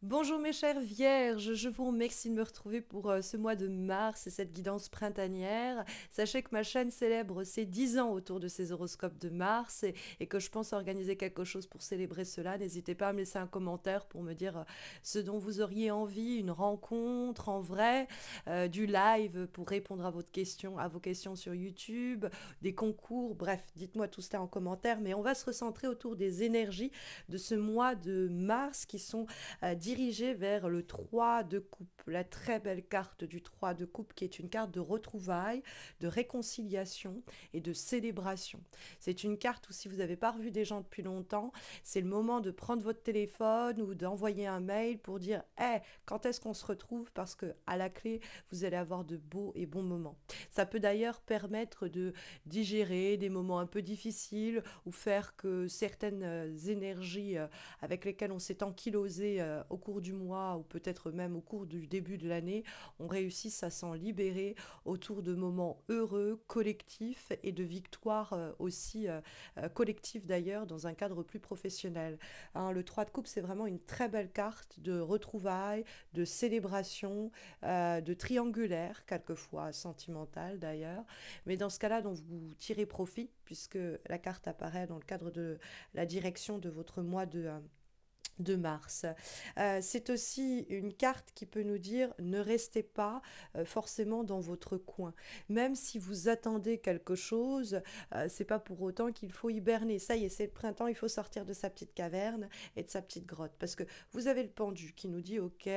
Bonjour mes chères vierges, je vous remercie de me retrouver pour ce mois de mars et cette guidance printanière. Sachez que ma chaîne célèbre ses 10 ans autour de ces horoscopes de mars et que je pense organiser quelque chose pour célébrer cela. N'hésitez pas à me laisser un commentaire pour me dire ce dont vous auriez envie, une rencontre en vrai, du live pour répondre à vos questions sur YouTube, des concours, bref, dites-moi tout cela en commentaire. Mais on va se recentrer autour des énergies de ce mois de mars qui sont dirigé vers le 3 de coupe, la très belle carte du 3 de coupe qui est une carte de retrouvailles, de réconciliation et de célébration. C'est une carte où si vous n'avez pas revu des gens depuis longtemps, c'est le moment de prendre votre téléphone ou d'envoyer un mail pour dire hey, quand est-ce qu'on se retrouve parce que à la clé, vous allez avoir de beaux et bons moments. Ça peut d'ailleurs permettre de digérer des moments un peu difficiles ou faire que certaines énergies avec lesquelles on s'est ankylosé au cours du mois ou peut-être même au cours du début de l'année, on réussisse à s'en libérer autour de moments heureux, collectifs et de victoires aussi collectives d'ailleurs dans un cadre plus professionnel. Hein, le 3 de coupe, c'est vraiment une très belle carte de retrouvailles, de célébration, de triangulaire, quelquefois sentimental d'ailleurs. Mais dans ce cas-là, dont vous tirez profit, puisque la carte apparaît dans le cadre de la direction de votre mois de mars. C'est aussi une carte qui peut nous dire ne restez pas forcément dans votre coin. Même si vous attendez quelque chose, c'est pas pour autant qu'il faut hiberner. Ça y est, c'est le printemps, il faut sortir de sa petite caverne et de sa petite grotte. Parce que vous avez le pendu qui nous dit ok,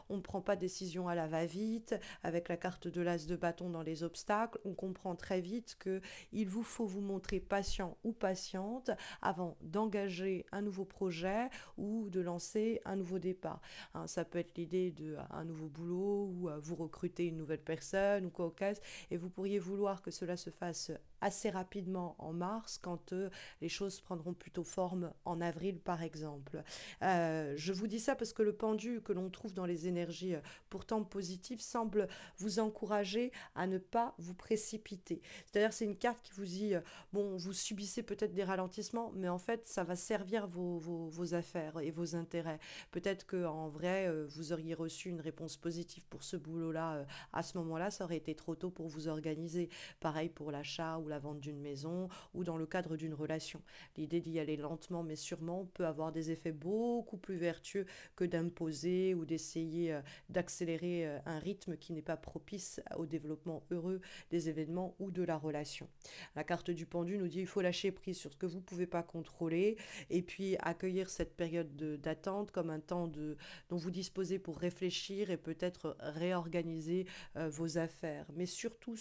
on ne prend pas de décision à la va-vite. Avec la carte de l'as de bâton dans les obstacles, on comprend très vite que il vous faut vous montrer patient ou patiente avant d'engager un nouveau projet ou de lancer un nouveau départ. Hein, ça peut être l'idée d'un nouveau boulot ou vous recruter une nouvelle personne ou quoi au cas. Et vous pourriez vouloir que cela se fasse assez rapidement en mars quand les choses prendront plutôt forme en avril par exemple. Je vous dis ça parce que le pendu que l'on trouve dans les énergies pourtant positives semble vous encourager à ne pas vous précipiter. C'est-à-dire c'est une carte qui vous dit bon vous subissez peut-être des ralentissements mais en fait ça va servir vos affaires et vos intérêts. Peut-être qu'en vrai vous auriez reçu une réponse positive pour ce boulot-là à ce moment-là, ça aurait été trop tôt pour vous organiser. Pareil pour l'achat ou la vente d'une maison ou dans le cadre d'une relation. L'idée d'y aller lentement mais sûrement peut avoir des effets beaucoup plus vertueux que d'imposer ou d'essayer d'accélérer un rythme qui n'est pas propice au développement heureux des événements ou de la relation. La carte du pendu nous dit il faut lâcher prise sur ce que vous ne pouvez pas contrôler et puis accueillir cette période d'attente comme un temps dont vous disposez pour réfléchir et peut-être réorganiser vos affaires. Mais surtout,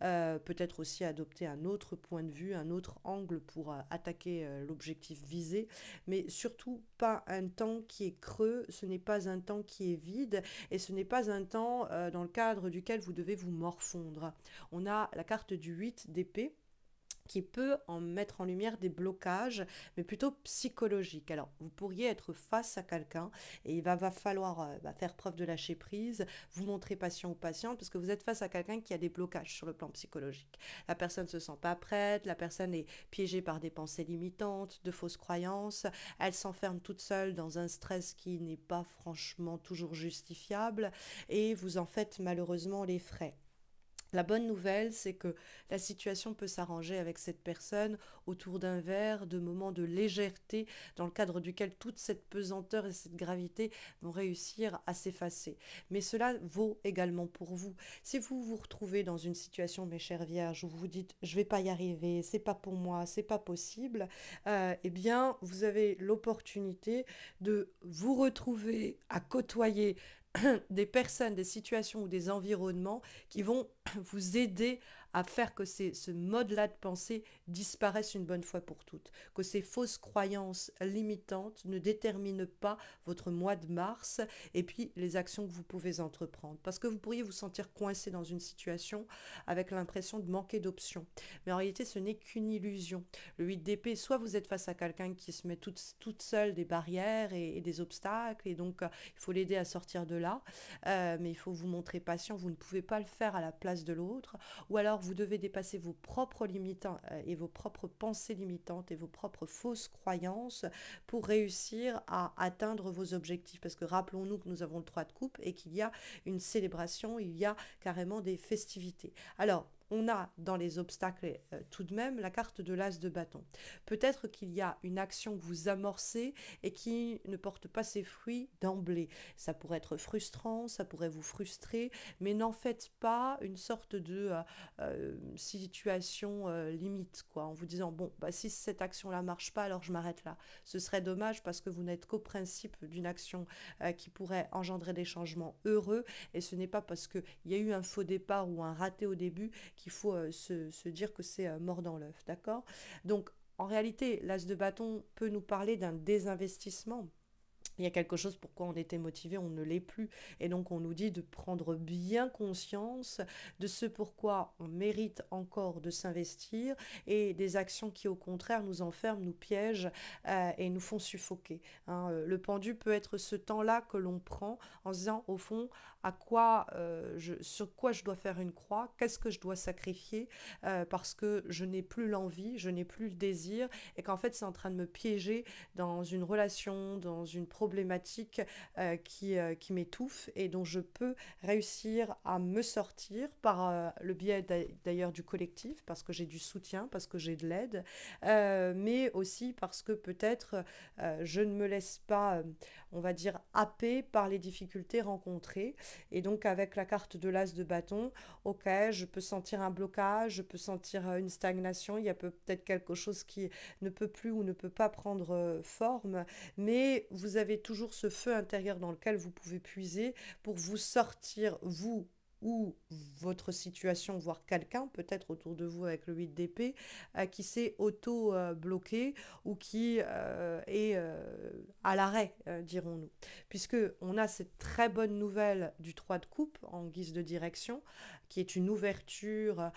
peut-être aussi adopter un autre point de vue, un autre angle pour attaquer l'objectif visé. Mais surtout, pas un temps qui est creux, ce n'est pas un temps qui est vide et ce n'est pas un temps dans le cadre duquel vous devez vous morfondre. On a la carte du 8 d'épée qui peut en mettre en lumière des blocages, mais plutôt psychologiques. Alors, vous pourriez être face à quelqu'un et il va falloir faire preuve de lâcher prise, vous montrer patient ou patiente, parce que vous êtes face à quelqu'un qui a des blocages sur le plan psychologique. La personne ne se sent pas prête, la personne est piégée par des pensées limitantes, de fausses croyances, elle s'enferme toute seule dans un stress qui n'est pas franchement toujours justifiable, et vous en faites malheureusement les frais. La bonne nouvelle, c'est que la situation peut s'arranger avec cette personne autour d'un verre, de moments de légèreté dans le cadre duquel toute cette pesanteur et cette gravité vont réussir à s'effacer. Mais cela vaut également pour vous. Si vous vous retrouvez dans une situation, mes chères vierges, où vous vous dites je vais pas y arriver, c'est pas pour moi, c'est pas possible, eh bien vous avez l'opportunité de vous retrouver à côtoyer des personnes, des situations ou des environnements qui vont vous aider à faire que ce mode-là de pensée disparaisse une bonne fois pour toutes, que ces fausses croyances limitantes ne déterminent pas votre mois de mars et puis les actions que vous pouvez entreprendre. Parce que vous pourriez vous sentir coincé dans une situation avec l'impression de manquer d'options. Mais en réalité, ce n'est qu'une illusion. Le 8 d'épée, soit vous êtes face à quelqu'un qui se met toute seule des barrières et des obstacles, et donc il faut l'aider à sortir de là, mais il faut vous montrer patient, vous ne pouvez pas le faire à la place de l'autre, ou alors vous devez dépasser vos propres limitants et vos propres pensées limitantes et vos propres fausses croyances pour réussir à atteindre vos objectifs. Parce que rappelons-nous que nous avons le 3 de coupe et qu'il y a une célébration, il y a carrément des festivités. Alors, on a dans les obstacles tout de même la carte de l'as de bâton. Peut-être qu'il y a une action que vous amorcez et qui ne porte pas ses fruits d'emblée. Ça pourrait être frustrant, ça pourrait vous frustrer, mais n'en faites pas une sorte de situation limite, quoi, en vous disant, bon, bah, si cette action-là marche pas, alors je m'arrête là. Ce serait dommage parce que vous n'êtes qu'au principe d'une action qui pourrait engendrer des changements heureux, et ce n'est pas parce qu'il y a eu un faux départ ou un raté au début qu'il faut se dire que c'est mort dans l'œuf, d'accord? Donc, en réalité, l'as de bâton peut nous parler d'un désinvestissement. Il y a quelque chose pourquoi on était motivé, on ne l'est plus. Et donc on nous dit de prendre bien conscience de ce pourquoi on mérite encore de s'investir et des actions qui au contraire nous enferment, nous piègent et nous font suffoquer. Hein. Le pendu peut être ce temps-là que l'on prend en se disant au fond sur quoi je dois faire une croix, qu'est-ce que je dois sacrifier parce que je n'ai plus l'envie, je n'ai plus le désir et qu'en fait c'est en train de me piéger dans une relation, dans une problématique qui m'étouffe et dont je peux réussir à me sortir par le biais d'ailleurs du collectif, parce que j'ai du soutien, parce que j'ai de l'aide, mais aussi parce que peut-être je ne me laisse pas, on va dire, happer par les difficultés rencontrées. Et donc avec la carte de l'as de bâton, ok, je peux sentir un blocage, je peux sentir une stagnation, il y a peut-être quelque chose qui ne peut plus ou ne peut pas prendre forme, mais vous avez toujours ce feu intérieur dans lequel vous pouvez puiser pour vous sortir, vous ou votre situation, voire quelqu'un peut-être autour de vous avec le 8 d'épée, qui s'est auto-bloqué ou qui est à l'arrêt, dirons-nous. Puisque on a cette très bonne nouvelle du 3 de coupe en guise de direction, qui est une ouverture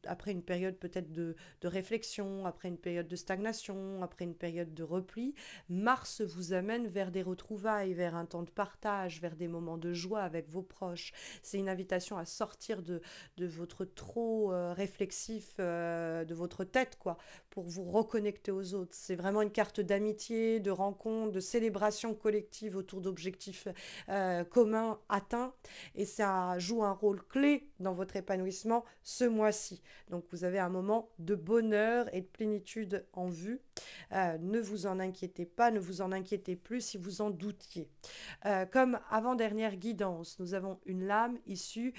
après une période peut-être de réflexion, après une période de stagnation, après une période de repli. Mars vous amène vers des retrouvailles, vers un temps de partage, vers des moments de joie avec vos proches. C'est une invitation à sortir de votre trop réflexif, de votre tête, quoi, pour vous reconnecter aux autres. C'est vraiment une carte d'amitié, de rencontre, de célébration collective autour d'objectifs communs atteints. Et ça joue un rôle clé dans votre épanouissement ce mois-ci. Donc vous avez un moment de bonheur et de plénitude en vue. Ne vous en inquiétez pas, ne vous en inquiétez plus si vous en doutiez. Comme avant-dernière guidance, nous avons une lame issue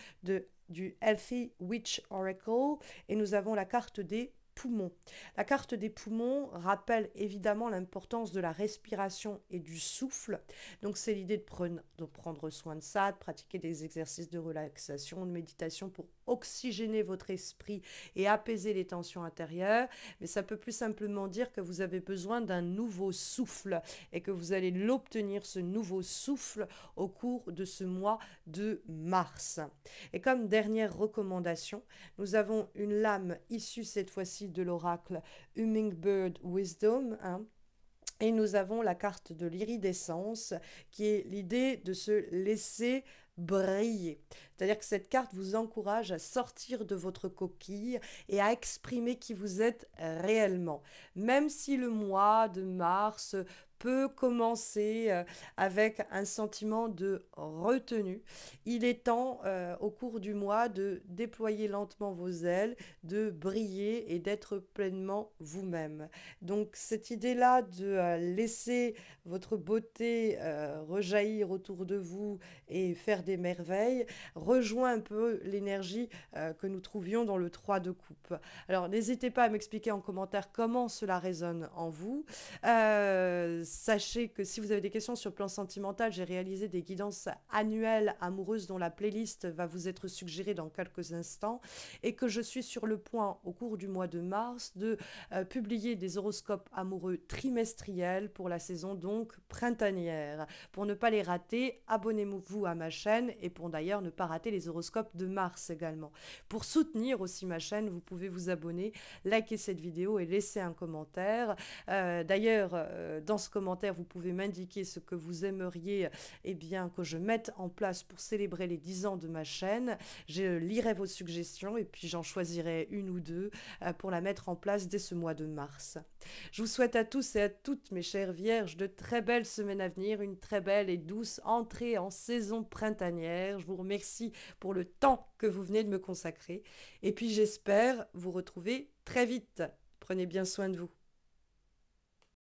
du Healthy Witch Oracle et nous avons la carte des poumons. La carte des poumons rappelle évidemment l'importance de la respiration et du souffle. Donc c'est l'idée de prendre soin de ça, de pratiquer des exercices de relaxation, de méditation pour oxygéner votre esprit et apaiser les tensions intérieures. Mais ça peut plus simplement dire que vous avez besoin d'un nouveau souffle et que vous allez l'obtenir, ce nouveau souffle, au cours de ce mois de mars. Et comme dernière recommandation, nous avons une lame issue cette fois-ci de l'oracle Hummingbird Wisdom, hein, et nous avons la carte de l'iridescence, qui est l'idée de se laisser briller. C'est-à-dire que cette carte vous encourage à sortir de votre coquille et à exprimer qui vous êtes réellement. Même si le mois de mars peut commencer avec un sentiment de retenue, il est temps au cours du mois de déployer lentement vos ailes, de briller et d'être pleinement vous-même. Donc cette idée-là de laisser votre beauté rejaillir autour de vous et faire des merveilles rejoint un peu l'énergie que nous trouvions dans le 3 de coupe. Alors n'hésitez pas à m'expliquer en commentaire comment cela résonne en vous. Sachez que si vous avez des questions sur le plan sentimental, j'ai réalisé des guidances annuelles amoureuses dont la playlist va vous être suggérée dans quelques instants et que je suis sur le point au cours du mois de mars de publier des horoscopes amoureux trimestriels pour la saison donc printanière. Pour ne pas les rater, abonnez-vous à ma chaîne et pour d'ailleurs ne pas rater les horoscopes de mars également. Pour soutenir aussi ma chaîne, vous pouvez vous abonner, liker cette vidéo et laisser un commentaire. D'ailleurs, dans ce commentaire, commentaires, vous pouvez m'indiquer ce que vous aimeriez eh bien, que je mette en place pour célébrer les 10 ans de ma chaîne. Je lirai vos suggestions et puis j'en choisirai une ou deux pour la mettre en place dès ce mois de mars. Je vous souhaite à tous et à toutes, mes chères vierges, de très belles semaines à venir, une très belle et douce entrée en saison printanière. Je vous remercie pour le temps que vous venez de me consacrer et puis j'espère vous retrouver très vite. Prenez bien soin de vous.